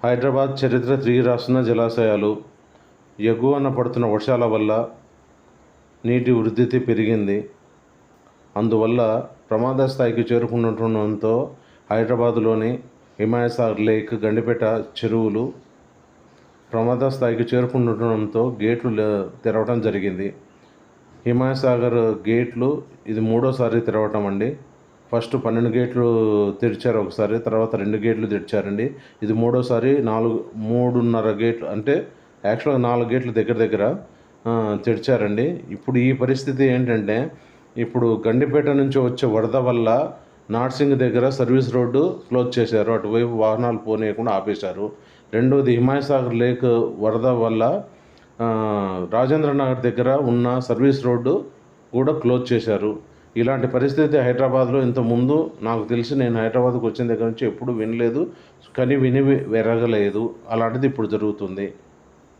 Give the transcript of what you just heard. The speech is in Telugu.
హైదరాబాద్ చరిత్ర తిరిగి రాస్తున్న జలాశయాలు. ఎగువన పడుతున్న వర్షాల వల్ల నీటి వృద్ధి పెరిగింది. అందువల్ల ప్రమాద స్థాయికి చేరుకుంటుండటంతో హైదరాబాదులోని హిమాయత్ లేక్, గండిపేట చెరువులు ప్రమాద స్థాయికి చేరుకుంటుండటంతో గేట్లు తెరవడం జరిగింది. హిమాయత్ గేట్లు ఇది మూడోసారి తెరవటం అండి. ఫస్ట్ 12 గేట్లు తెరిచారు ఒకసారి, తర్వాత 2 గేట్లు తెరిచారండి. ఇది మూడోసారి 3.5 గేట్లు, అంటే యాక్చువల్గా 4 గేట్లు దగ్గర తెరిచారండి. ఇప్పుడు ఈ పరిస్థితి ఏంటంటే, ఇప్పుడు గండిపేట నుంచి వచ్చే వరద వల్ల నార్సింగ్ దగ్గర సర్వీస్ రోడ్డు క్లోజ్ చేశారు, అటువైపు వాహనాలు పోనీయకుండా ఆపేశారు. రెండోది హిమాయత్ లేక్ వరద వల్ల రాజేంద్ర నగర్ దగ్గర ఉన్న సర్వీస్ రోడ్డు కూడా క్లోజ్ చేశారు. ఇలాంటి పరిస్థితి హైదరాబాద్లో ఇంతకుముందు నాకు తెలిసి, నేను హైదరాబాద్కు వచ్చిన దగ్గర నుంచి ఎప్పుడు వినలేదు, కానీ విని వెరగలేదు. అలాంటిది ఇప్పుడు జరుగుతుంది.